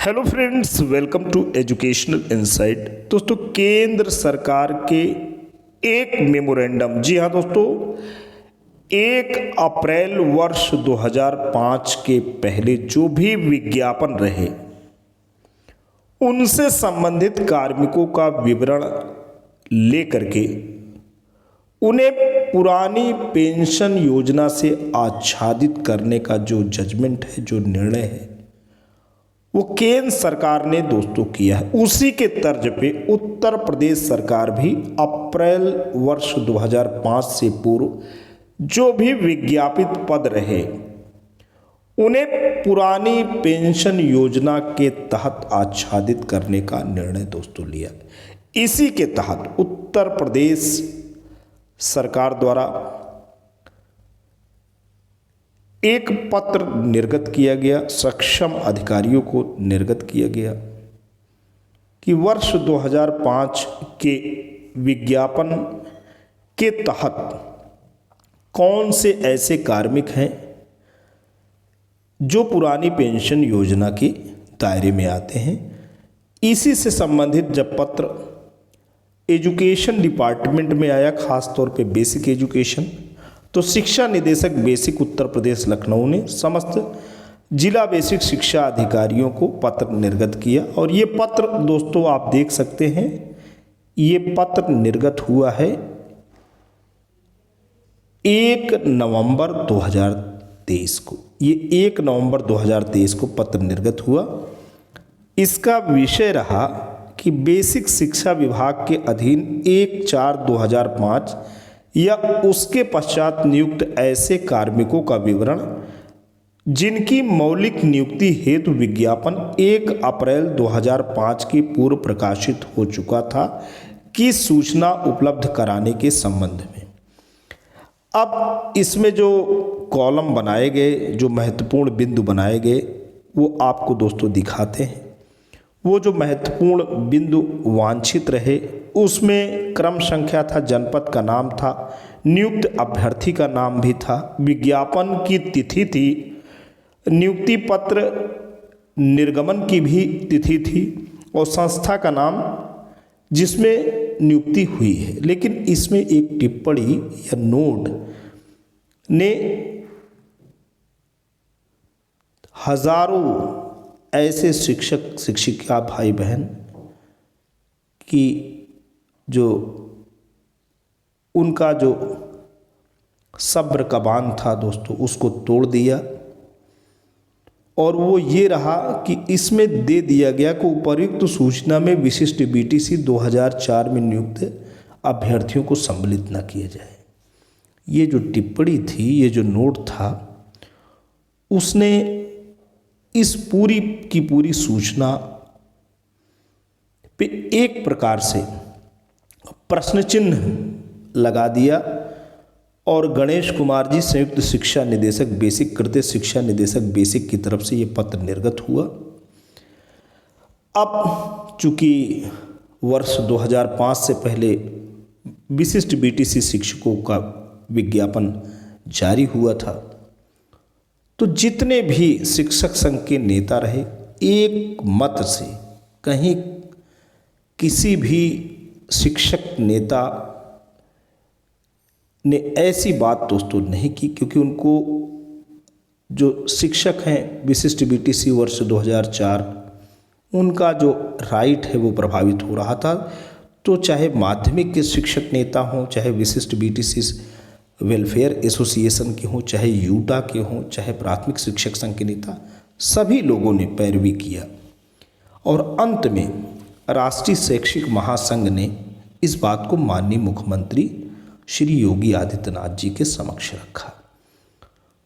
Hello friends, welcome to educational insight. दोस्तों, केंद्र सरकार के एक मेमोरेंडम, जी हाँ दोस्तों, 1 अप्रैल वर्ष 2005 के पहले जो भी विज्ञापन रहे उनसे संबंधित कार्मिकों का विवरण लेकर के उन्हें पुरानी पेंशन योजना से आच्छादित करने का जो जजमेंट है, जो निर्णय है, वो केंद्र सरकार ने दोस्तों किया है। उसी के तर्ज पे उत्तर प्रदेश सरकार भी अप्रैल वर्ष 2005 से पूर्व जो भी विज्ञापित पद रहे उन्हें पुरानी पेंशन योजना के तहत आच्छादित करने का निर्णय दोस्तों लिया। इसी के तहत उत्तर प्रदेश सरकार द्वारा एक पत्र निर्गत किया गया, सक्षम अधिकारियों को निर्गत किया गया कि वर्ष 2005 के विज्ञापन के तहत कौन से ऐसे कार्मिक हैं जो पुरानी पेंशन योजना के दायरे में आते हैं। इसी से संबंधित जब पत्र एजुकेशन डिपार्टमेंट में आया, खास तौर पे बेसिक एजुकेशन, तो शिक्षा निदेशक बेसिक उत्तर प्रदेश लखनऊ ने समस्त जिला बेसिक शिक्षा अधिकारियों को पत्र निर्गत किया। और ये पत्र दोस्तों आप देख सकते हैं, ये पत्र निर्गत हुआ है 1 नवंबर 2023 को। ये 1 नवंबर 2023 को पत्र निर्गत हुआ। इसका विषय रहा कि बेसिक शिक्षा विभाग के अधीन 1/4/2005 या उसके पश्चात नियुक्त ऐसे कार्मिकों का विवरण जिनकी मौलिक नियुक्ति हेतु विज्ञापन 1 अप्रैल 2005 के पूर्व प्रकाशित हो चुका था की सूचना उपलब्ध कराने के संबंध में। अब इसमें जो कॉलम बनाए गए, जो महत्वपूर्ण बिंदु बनाए गए, वो आपको दोस्तों दिखाते हैं। वो जो महत्वपूर्ण बिंदु वांछित रहे उसमें क्रम संख्या था, जनपद का नाम था, नियुक्त अभ्यर्थी का नाम भी था, विज्ञापन की तिथि थी, नियुक्ति पत्र निर्गमन की भी तिथि थी और संस्था का नाम जिसमें नियुक्ति हुई है। लेकिन इसमें एक टिप्पणी या नोट ने हजारों ऐसे शिक्षक शिक्षिका भाई बहन की जो उनका जो सब्र का बांध था दोस्तों, उसको तोड़ दिया। और वो ये रहा कि इसमें दे दिया गया कि उपर्युक्त सूचना में विशिष्ट बीटीसी 2004 में नियुक्त अभ्यर्थियों को सम्मिलित न किया जाए। ये जो टिप्पणी थी, ये जो नोट था, उसने इस पूरी की पूरी सूचना पे एक प्रकार से प्रश्न चिन्ह लगा दिया। और गणेश कुमार जी, संयुक्त शिक्षा निदेशक बेसिक, कृत्य शिक्षा निदेशक बेसिक की तरफ से ये पत्र निर्गत हुआ। अब चूंकि वर्ष 2005 से पहले विशिष्ट बीटीसी शिक्षकों का विज्ञापन जारी हुआ था, तो जितने भी शिक्षक संघ के नेता रहे, एक मत से कहीं किसी भी शिक्षक नेता ने ऐसी बात दोस्तों नहीं की, क्योंकि उनको जो शिक्षक हैं विशिष्ट बीटीसी वर्ष 2004, उनका जो राइट है वो प्रभावित हो रहा था। तो चाहे माध्यमिक के शिक्षक नेता हों, चाहे विशिष्ट बीटीसी वेलफेयर एसोसिएशन के हों, चाहे यूटा के हों, चाहे प्राथमिक शिक्षक संघ के नेता, सभी लोगों ने पैरवी किया। और अंत में राष्ट्रीय शैक्षिक महासंघ ने इस बात को माननीय मुख्यमंत्री श्री योगी आदित्यनाथ जी के समक्ष रखा।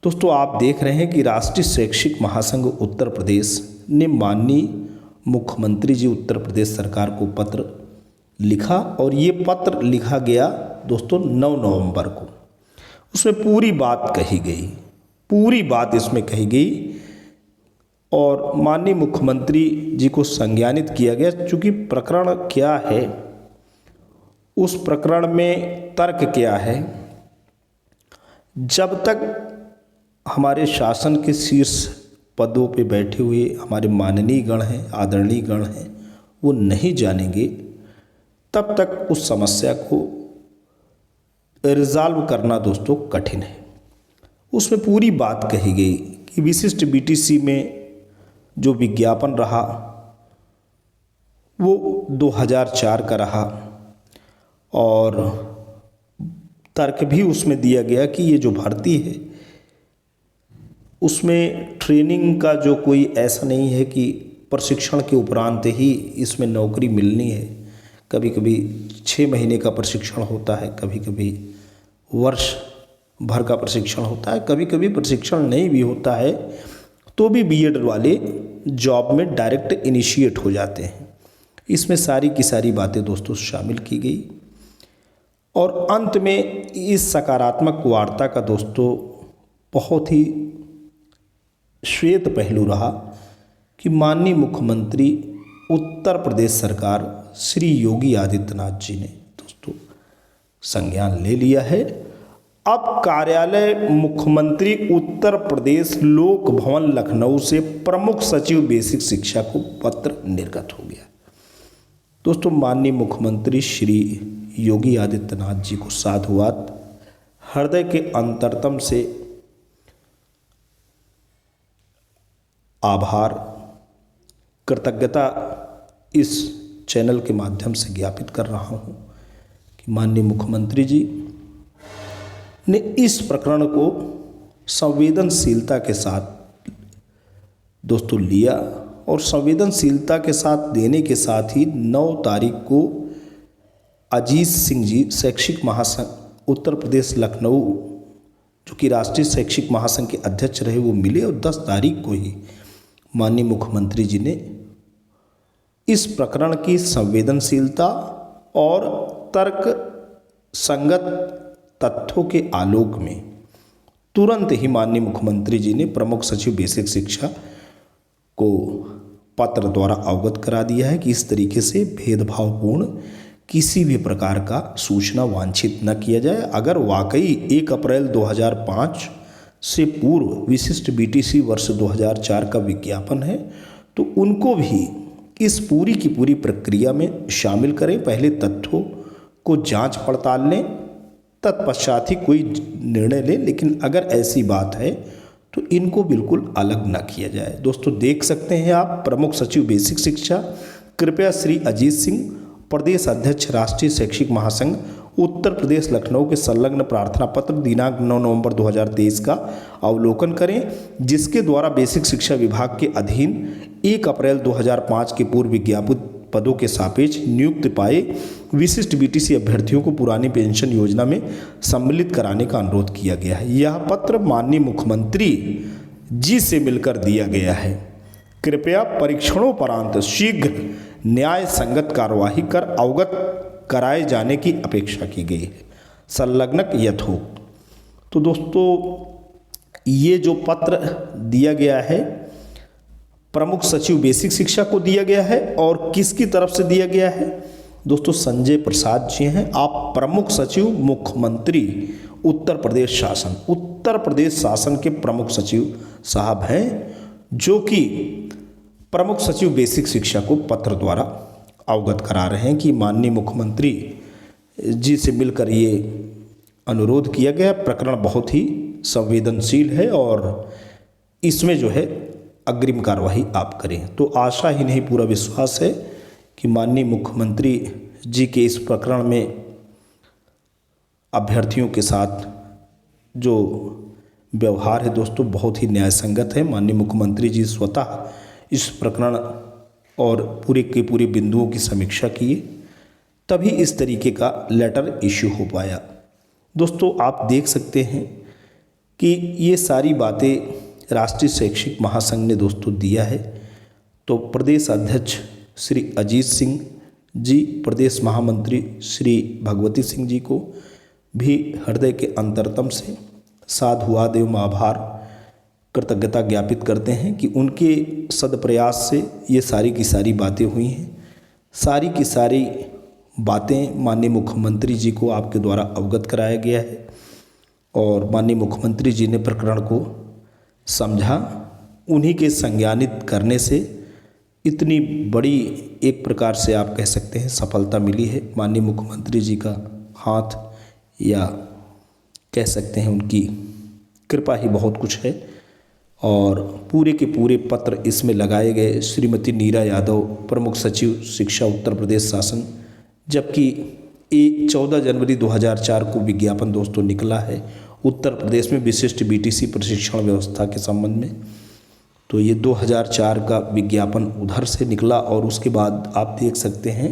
दोस्तों, आप देख रहे हैं कि राष्ट्रीय शैक्षिक महासंघ उत्तर प्रदेश ने माननीय मुख्यमंत्री जी उत्तर प्रदेश सरकार को पत्र लिखा। और ये पत्र लिखा गया दोस्तों 9 नवंबर को। उसमें पूरी बात कही गई, पूरी बात इसमें कही गई और माननीय मुख्यमंत्री जी को संज्ञानित किया गया। चूँकि प्रकरण क्या है, उस प्रकरण में तर्क क्या है, जब तक हमारे शासन के शीर्ष पदों पे बैठे हुए हमारे माननीय गण हैं, आदरणीय गण हैं, वो नहीं जानेंगे तब तक उस समस्या को रिजॉल्व करना दोस्तों कठिन है। उसमें पूरी बात कही गई कि विशिष्ट बीटीसी में जो विज्ञापन रहा वो 2004 का रहा और तर्क भी उसमें दिया गया कि ये जो भर्ती है उसमें ट्रेनिंग का जो कोई ऐसा नहीं है कि प्रशिक्षण के उपरांत ही इसमें नौकरी मिलनी है। कभी कभी 6 महीने का प्रशिक्षण होता है, कभी कभी वर्ष भर का प्रशिक्षण होता है, कभी कभी प्रशिक्षण नहीं भी होता है तो भी बीएड वाले जॉब में डायरेक्ट इनिशिएट हो जाते हैं। इसमें सारी की सारी बातें दोस्तों शामिल की गई और अंत में इस सकारात्मक वार्ता का दोस्तों बहुत ही श्वेत पहलू रहा कि माननीय मुख्यमंत्री उत्तर प्रदेश सरकार श्री योगी आदित्यनाथ जी ने दोस्तों संज्ञान ले लिया है। अब कार्यालय मुख्यमंत्री उत्तर प्रदेश लोक भवन लखनऊ से प्रमुख सचिव बेसिक शिक्षा को पत्र निर्गत हो गया। दोस्तों माननीय मुख्यमंत्री श्री योगी आदित्यनाथ जी को साधुवाद, हृदय के अंतरतम से आभार, कृतज्ञता इस चैनल के माध्यम से ज्ञापित कर रहा हूँ कि माननीय मुख्यमंत्री जी ने इस प्रकरण को संवेदनशीलता के साथ दोस्तों लिया और संवेदनशीलता के साथ देने के साथ ही 9 तारीख को अजीत सिंह जी शैक्षिक महासंघ उत्तर प्रदेश लखनऊ जो कि राष्ट्रीय शैक्षिक महासंघ के अध्यक्ष रहे वो मिले और 10 तारीख को ही माननीय मुख्यमंत्री जी ने इस प्रकरण की संवेदनशीलता और तर्क संगत तथ्यों के आलोक में तुरंत ही माननीय मुख्यमंत्री जी ने प्रमुख सचिव बेसिक शिक्षा को पत्र द्वारा अवगत करा दिया है कि इस तरीके से भेदभावपूर्ण किसी भी प्रकार का सूचना वांछित न किया जाए। अगर वाकई 1 अप्रैल 2005 से पूर्व विशिष्ट बीटीसी वर्ष 2004 का विज्ञापन है तो उनको भी इस पूरी की पूरी प्रक्रिया में शामिल करें। पहले तथ्यों को जांच पड़ताल लें, तत्पश्चात ही कोई निर्णय लें, लेकिन अगर ऐसी बात है तो इनको बिल्कुल अलग ना किया जाए। दोस्तों देख सकते हैं आप प्रमुख सचिव बेसिक शिक्षा कृपया श्री अजीत सिंह प्रदेश अध्यक्ष राष्ट्रीय शैक्षिक महासंघ उत्तर प्रदेश लखनऊ के संलग्न प्रार्थना पत्र दिनांक 9 नवंबर 2023 का अवलोकन करें, जिसके द्वारा बेसिक शिक्षा विभाग के अधीन 1 अप्रैल 2005 के पूर्व विज्ञापित पदों के सापेक्ष नियुक्त पाए विशिष्ट बीटीसी अभ्यर्थियों को पुरानी पेंशन योजना में सम्मिलित कराने का अनुरोध किया गया है। यह पत्र माननीय मुख्यमंत्री जी से मिलकर दिया गया है। कृपया परीक्षणोपरांत शीघ्र न्याय संगत कार्यवाही कर अवगत कराए जाने की अपेक्षा की गई है। संलग्नक यथोक्त। तो दोस्तों ये जो पत्र दिया गया है प्रमुख सचिव बेसिक शिक्षा को दिया गया है और किसकी तरफ से दिया गया है दोस्तों, संजय प्रसाद जी हैं। आप प्रमुख सचिव मुख्यमंत्री उत्तर प्रदेश शासन, उत्तर प्रदेश शासन के प्रमुख सचिव साहब हैं, जो कि प्रमुख सचिव बेसिक शिक्षा को पत्र द्वारा अवगत करा रहे हैं कि माननीय मुख्यमंत्री जी से मिलकर ये अनुरोध किया गया। प्रकरण बहुत ही संवेदनशील है और इसमें जो है अग्रिम कार्यवाही आप करें। तो आशा ही नहीं पूरा विश्वास है कि माननीय मुख्यमंत्री जी के इस प्रकरण में अभ्यर्थियों के साथ जो व्यवहार है दोस्तों बहुत ही न्याय संगत है। माननीय मुख्यमंत्री जी स्वतः इस प्रकरण और पूरे के पूरे बिंदुओं की समीक्षा किए, तभी इस तरीके का लेटर इश्यू हो पाया। दोस्तों आप देख सकते हैं कि ये सारी बातें राष्ट्रीय शैक्षिक महासंघ ने दोस्तों दिया है। तो प्रदेश अध्यक्ष श्री अजीत सिंह जी, प्रदेश महामंत्री श्री भगवती सिंह जी को भी हृदय के अंतरतम से साधुवाद एवं आभार कृतज्ञता ज्ञापित करते हैं कि उनके सदप्रयास से ये सारी की सारी बातें हुई हैं। सारी की सारी बातें माननीय मुख्यमंत्री जी को आपके द्वारा अवगत कराया गया है और माननीय मुख्यमंत्री जी ने प्रकरण को समझा, उन्हीं के संज्ञानित करने से इतनी बड़ी एक प्रकार से आप कह सकते हैं सफलता मिली है। माननीय मुख्यमंत्री जी का हाथ या कह सकते हैं उनकी कृपा ही बहुत कुछ है। और पूरे के पूरे पत्र इसमें लगाए गए श्रीमती नीरा यादव, प्रमुख सचिव शिक्षा उत्तर प्रदेश शासन, जबकि 14 जनवरी 2004 को विज्ञापन दोस्तों निकला है उत्तर प्रदेश में विशिष्ट बीटीसी प्रशिक्षण व्यवस्था के संबंध में। तो ये 2004 का विज्ञापन उधर से निकला और उसके बाद आप देख सकते हैं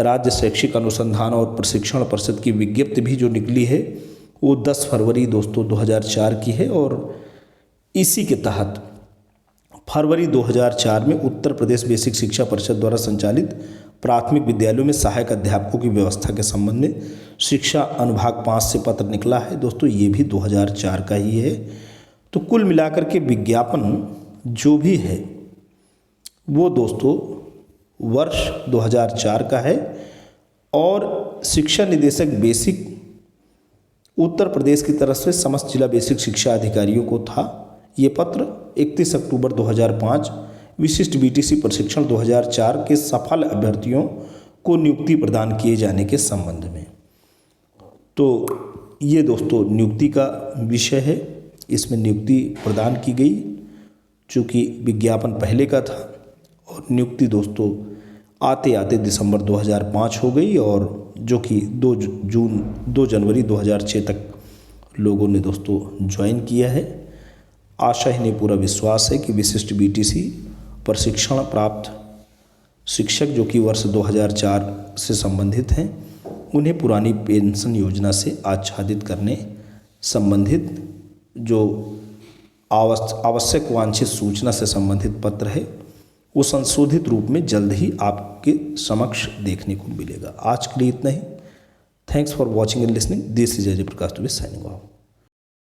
राज्य शैक्षिक अनुसंधान और प्रशिक्षण परिषद की विज्ञप्ति भी जो निकली है वो 10 फरवरी दोस्तों 2004 की है। और इसी के तहत फरवरी 2004 में उत्तर प्रदेश बेसिक शिक्षा परिषद द्वारा संचालित प्राथमिक विद्यालयों में सहायक अध्यापकों की व्यवस्था के संबंध में शिक्षा अनुभाग 5 से पत्र निकला है दोस्तों, ये भी 2004 का ही है। तो कुल मिलाकर के विज्ञापन जो भी है वो दोस्तों वर्ष 2004 का है। और शिक्षा निदेशक बेसिक उत्तर प्रदेश की तरफ से समस्त जिला बेसिक शिक्षा अधिकारियों को था ये पत्र 31 अक्टूबर 2005 विशिष्ट बीटीसी प्रशिक्षण 2004 के सफल अभ्यर्थियों को नियुक्ति प्रदान किए जाने के संबंध में। तो ये दोस्तों नियुक्ति का विषय है, इसमें नियुक्ति प्रदान की गई चूँकि विज्ञापन पहले का था और नियुक्ति दोस्तों आते आते दिसंबर 2005 हो गई और जो कि 2 जनवरी 2006 तक लोगों ने दोस्तों ज्वाइन किया है। आशा ही नहीं पूरा विश्वास है कि विशिष्ट बीटीसी प्रशिक्षण प्राप्त शिक्षक जो कि वर्ष 2004 से संबंधित हैं उन्हें पुरानी पेंशन योजना से आच्छादित करने संबंधित जो आवश्यक वांछित सूचना से संबंधित पत्र है वो संशोधित रूप में जल्द ही आपके समक्ष देखने को मिलेगा। आज के लिए इतना ही। Thanks for watching and listening. This is Ajay Prakash to be signing of.